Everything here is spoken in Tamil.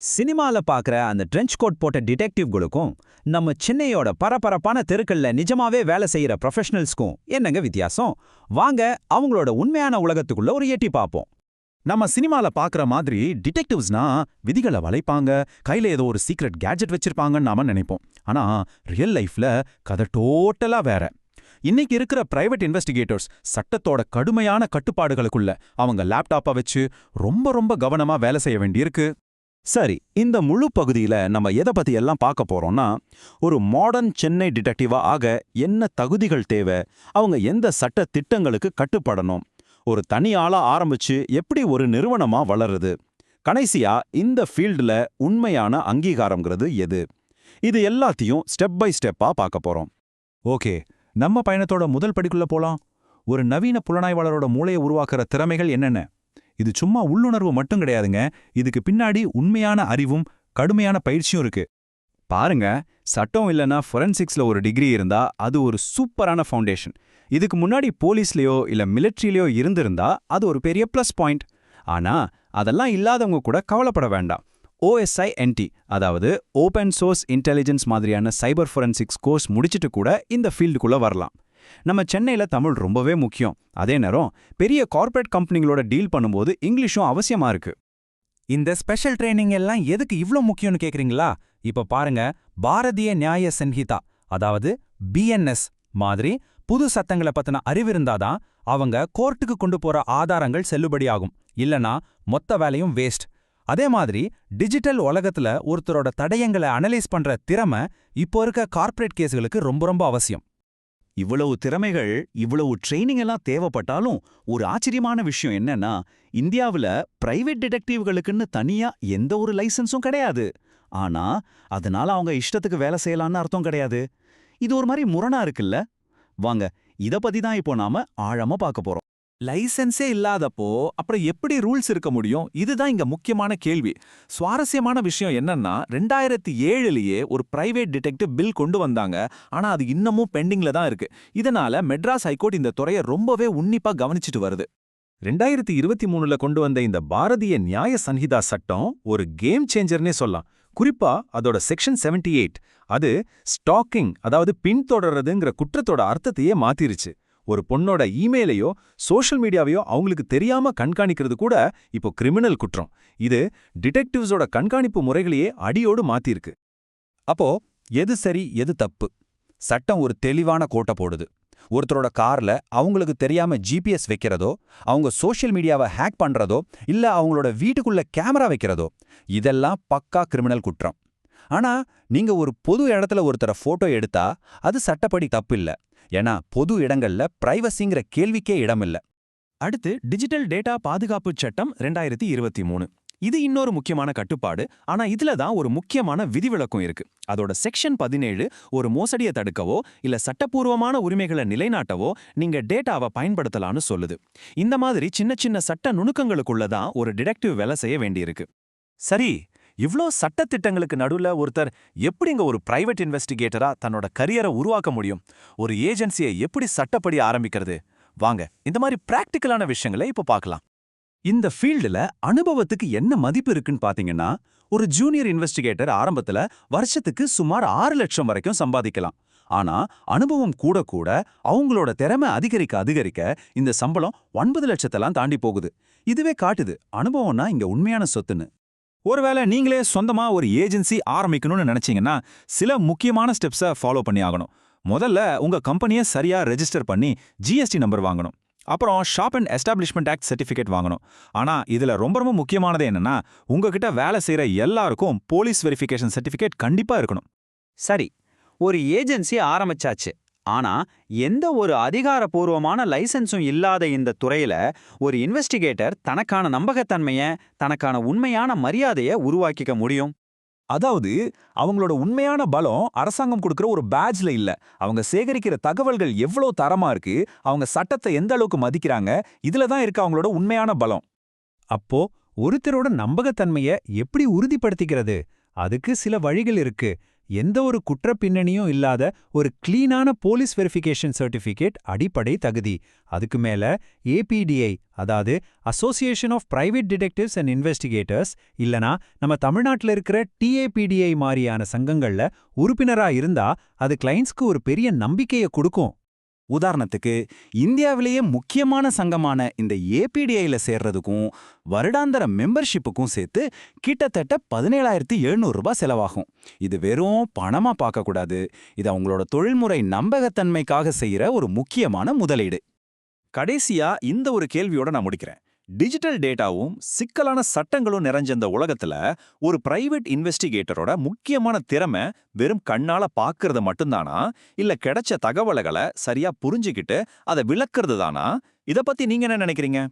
சினிமால பாக்குற அந்த ட்ரெஞ்ச் கோட் போட்ட டிடெக்டிவ்களுக்கும் நம்ம சென்னையோட பரபரப்பான தெருக்கள்ல நிஜமாவே வேலை செய்யற ப்ரொஃபஷனல்ஸ்க்கும் என்னங்க வித்தியாசம்? வாங்க அவங்களோட உண்மையான உலகத்துக்குள்ள ஒரு எட்டி பார்ப்போம். நம்ம சினிமால பாக்குற மாதிரி டிடெக்டிவ்ஸ்னா விதிகளை வளைப்பாங்க, கையில ஏதோ ஒரு சீக்ரெட் கேட்ஜெட் வச்சிருப்பாங்கன்னு நாம நினைப்போம். ஆனா ரியல் லைஃப்ல கதை டோட்டலா வேற. இன்னைக்கு இருக்கிற பிரைவேட் இன்வெஸ்டிகேட்டர்ஸ் சட்டத்தோட கடுமையான கட்டுப்பாடுகளுக்குள்ள அவங்க லேப்டாப்பை வச்சு ரொம்ப கவனமா வேலை செய்ய வேண்டியிருக்கு. சரி, இந்த முழு பகுதியில நம்ம எதை பத்தி எல்லாம் பார்க்க போறோம்னா, ஒரு மாடர்ன் சென்னை டிடெக்டிவா ஆக என்ன தகுதிகள் தேவை, அவங்க எந்த சட்ட திட்டங்களுக்கு கட்டுப்படணும், ஒரு தனி ஆளா ஆரம்பிச்சு எப்படி ஒரு நிறுவனமா வளருது, கடைசியா இந்த ஃபீல்டுல உண்மையான அங்கீகாரம்ங்கிறது எது, இது எல்லாத்தையும் ஸ்டெப் பை ஸ்டெப்பா பார்க்க போறோம். ஓகே, நம்ம பயணத்தோட முதல் படிக்குள்ள போலாம். ஒரு நவீன புலனாய்வாளரோட மூளையை உருவாக்குற திறமைகள் என்னென்ன? இது சும்மா உள்ளுணர்வு மட்டும் கிடையாதுங்க, இதுக்கு பின்னாடி உண்மையான அறிவும் கடுமையான பயிற்சியும் இருக்கு. பாருங்க, சட்டம் இல்லைன்னா ஃபொரென்சிக்ஸ்ல ஒரு டிகிரி இருந்தா அது ஒரு சூப்பரான ஃபவுண்டேஷன். இதுக்கு முன்னாடி போலீஸ்லயோ இல்ல மிலிட்ரிலயோ இருந்திருந்தா அது ஒரு பெரிய ப்ளஸ் பாயிண்ட். ஆனா அதெல்லாம் இல்லாதவங்க கூட கவலைப்பட வேண்டாம். OSINT, அதாவது ஓபன் சோர்ஸ் இன்டெலிஜென்ஸ் மாதிரியான சைபர் ஃபொரென்சிக்ஸ் கோர்ஸ் முடிச்சிட்டு கூட இந்த ஃபீல்டுக்குள்ள வரலாம். நம்ம சென்னையில தமிழ் ரொம்பவே முக்கியம். அதே நேரம் பெரிய கார்ப்பரேட் கம்பெனிகளோட டீல் பண்ணும்போது இங்கிலீஷும் அவசியமா இருக்கு. இந்த ஸ்பெஷல் ட்ரைனிங் எல்லாம் எதுக்கு இவ்ளோ முக்கியம்னு கேக்குறீங்களா? இப்ப பாருங்க, பாரதிய நியாய சன்ஹிதா, அதாவது BNS மாதிரி புது சட்டங்களை பத்தின அறிவிருந்தாதான் அவங்க கோர்ட்டுக்கு கொண்டு போற ஆதாரங்கள் செல்லுபடியாகும். இல்லனா மொத்த வேலையும் வேஸ்ட். அதே மாதிரி டிஜிட்டல் உலகத்துல ஒருத்தரோட தடயங்களை அனலைஸ் பண்ற திறமை இப்போ இருக்க கார்ப்பரேட் கேஸ்களுக்கு ரொம்ப அவசியம். இவ்வளவு திறமைகள், இவ்வளவு ட்ரைனிங் எல்லாம் தேவைப்பட்டாலும் ஒரு ஆச்சரியமான விஷயம் என்னன்னா, இந்தியாவுல பிரைவேட் டிடெக்டிவ்களுக்குன்னு தனியா எந்த ஒரு லைசன்ஸும் கிடையாது. ஆனா அதனால அவங்க இஷ்டத்துக்கு வேலை செய்யலான்னு அர்த்தம் கிடையாது. இது ஒரு மாதிரி முரணா இருக்குல்ல? வாங்க, இத பத்தி தான் இப்போ நாம ஆழமா பார்க்க போறோம். லைசென்ஸே இல்லாதப்போ அப்புறம் எப்படி ரூல்ஸ் இருக்க முடியும்? இதுதான் இங்க முக்கியமான கேள்வி. சுவாரஸ்யமான விஷயம் என்னன்னா, 2007லயே ஒரு பிரைவேட் டிடெக்டிவ் பில் கொண்டு வந்தாங்க. ஆனா அது இன்னமும் பெண்டிங்ல தான் இருக்கு. இதனால மெட்ராஸ் ஹைகோர்ட் இந்த துறையை ரொம்பவே உன்னிப்பா கவனிச்சிட்டு வருது. 2023ல கொண்டு வந்த இந்த பாரதிய நியாய சன்ஹிதா சட்டம் ஒரு கேம் சேஞ்சர்னே சொல்லலாம். குறிப்பா அதோட செக்ஷன் 78, அது ஸ்டாக்கிங், அதாவது பின்தொடர்றதுங்கிற குற்றத்தோட அர்த்தத்தையே மாத்திருச்சு. ஒரு பொண்ணோட இமெயிலையோ சோஷியல் மீடியாவையோ அவங்களுக்கு தெரியாம கண்காணிக்கிறது கூட இப்போ கிரிமினல் குற்றம். இது டிடெக்டிவ்ஸோட கண்காணிப்பு முறைகளையே அடியோடு மாத்திருக்கு. அப்போ எது சரி எது தப்பு? சட்டம் ஒரு தெளிவான கோட்டை போடுது. ஒருத்தரோட கார்ல அவங்களுக்கு தெரியாம GPS வைக்கிறதோ, அவங்க சோஷியல் மீடியாவை ஹேக் பண்றதோ, இல்ல அவங்களோட வீட்டுக்குள்ள கேமரா வைக்கிறதோ, இதெல்லாம் பக்கா கிரிமினல் குற்றம். ஆனா நீங்க ஒரு பொது இடத்துல ஒருத்தர போட்டோ எடுத்தா அது சட்டப்படி தப்பு இல்ல. ஏன்னா பொது இடங்கள்ல பிரைவசிங்கிற கேள்விக்கே இடமில்ல. அடுத்து டிஜிட்டல் டேட்டா பாதுகாப்பு சட்டம் 2023. இது இன்னொரு முக்கியமான கட்டுப்பாடு. ஆனா இதுல தான் ஒரு முக்கியமான விதிவிலக்கும் இருக்கு. அதோட செக்ஷன் 17 ஒரு மோசடியை தடுக்கவோ இல்ல சட்டப்பூர்வமான உரிமைகளை நிலைநாட்டவோ நீங்க டேட்டாவை பயன்படுத்தலாம்னு சொல்லுது. இந்த மாதிரி சின்ன சட்ட நுணுக்கங்களுக்குள்ளதான் ஒரு டிடெக்டிவ் வேலை செய்ய வேண்டியிருக்கு. சரி, இவ்ளோ சட்டத்திட்டங்களுக்கு நடுவுல ஒருத்தர் எப்படிங்க ஒரு பிரைவேட் இன்வெஸ்டிகேட்டரா தன்னோட கரியரை உருவாக்க முடியும்? ஒரு ஏஜென்சியை எப்படி சட்டப்படி ஆரம்பிக்கிறது? வாங்க, இந்த மாதிரி பிராக்டிக்கலான விஷயங்களை இப்போ பார்க்கலாம். இந்த ஃபீல்டுல அனுபவத்துக்கு என்ன மதிப்பு இருக்குன்னு பாத்தீங்கன்னா, ஒரு ஜூனியர் இன்வெஸ்டிகேட்டர் ஆரம்பத்துல வருஷத்துக்கு சுமார் 6 லட்சம் வரைக்கும் சம்பாதிக்கலாம். ஆனா அனுபவம் கூட கூட அவங்களோட திறமை அதிகரிக்க இந்த சம்பளம் 9 லட்சத்தெல்லாம் தாண்டி போகுது. இதுவே காட்டுது அனுபவம்னா இங்க உண்மையான சொத்துன்னு. ஒருவேளை நீங்களே சொந்தமா ஒரு ஏஜென்சி ஆரம்பிக்கணும்னு நினைச்சீங்கன்னா சில முக்கியமான ஸ்டெப்ஸை ஃபாலோ பண்ணி ஆகணும். முதல்ல உங்க கம்பெனியை சரியா ரெஜிஸ்டர் பண்ணி GST நம்பர் வாங்கணும். அப்புறம் shop and establishment act certificate வாங்கணும். ஆனா இதுல ரொம்ப முக்கியமானது என்னன்னா, உங்ககிட்ட வேலை செய்யற எல்லாருக்கும் போலீஸ் வெரிஃபிகேஷன் சர்டிஃபிகேட் கண்டிப்பா இருக்கணும். சரி, ஒரு ஏஜென்சி ஆரம்பிச்சாச்சு. ஆனா எந்த ஒரு அதிகாரப்பூர்வமான லைசன்ஸும் இல்லாத இந்த துறையில ஒரு இன்வெஸ்டிகேட்டர் தனக்கான நம்பகத்தன்மைய, தனக்கான உண்மையான மரியாதையை உருவாக்கிக்க முடியும். அதாவது அவங்களோட உண்மையான பலம் அரசாங்கம் கொடுக்கிற ஒரு பேட்ஜ்ல இல்ல. அவங்க சேகரிக்கிற தகவல்கள் எவ்வளோ தரமா இருக்கு, அவங்க சட்டத்தை எந்த அளவுக்கு மதிக்கிறாங்க, இதுல தான் இருக்கு அவங்களோட உண்மையான பலம். அப்போ ஒருத்தரோட நம்பகத்தன்மைய எப்படி உறுதிப்படுத்திக்கிறது? அதுக்கு சில வழிகள் இருக்கு. எந்த ஒரு குற்ற பின்னணியும் இல்லாத ஒரு கிளீனான போலீஸ் வெரிஃபிகேஷன் சர்டிஃபிகேட் அடிப்படை தகுதி. அதுக்கு மேல ஏபிடிஐ, அதாவது association of private detectives and investigators, இல்லனா நம்ம தமிழ்நாட்டுல இருக்கிற டிஏபிடிஐ மாதிரியான சங்கங்கள்ல உறுப்பினரா இருந்தா அது கிளைண்ட்ஸ்க்கு ஒரு பெரிய நம்பிக்கையை கொடுக்கும். உதாரணத்துக்கு, இந்தியாவிலேயே முக்கியமான சங்கமான இந்த ஏபிடிஐல சேர்றதுக்கும் வருடாந்திர மெம்பர்ஷிப்புக்கும் சேர்த்து கிட்டத்தட்ட 17,700 ரூபாய் செலவாகும். இது வெறும் பணமா பார்க்கக்கூடாது. இது அவங்களோட தொழில்முறை நம்பகத்தன்மைக்காக செய்யற ஒரு முக்கியமான முதலீடு. கடைசியா இந்த ஒரு கேள்வியோட நான் முடிக்கிறேன். டிஜிட்டல் டேட்டாவும் சிக்கலான சட்டங்களும் நிறைஞ்ச இந்த உலகத்துல ஒரு பிரைவேட் இன்வெஸ்டிகேட்டரோட முக்கியமான திறமை வெறும் கண்ணால பாக்குறது மட்டும்தானா, இல்ல கிடைச்ச தகவல்களை சரியா புரிஞ்சுக்கிட்டு அதை விளக்குறது தானா? இத பத்தி நீங்க என்ன நினைக்கிறீங்க?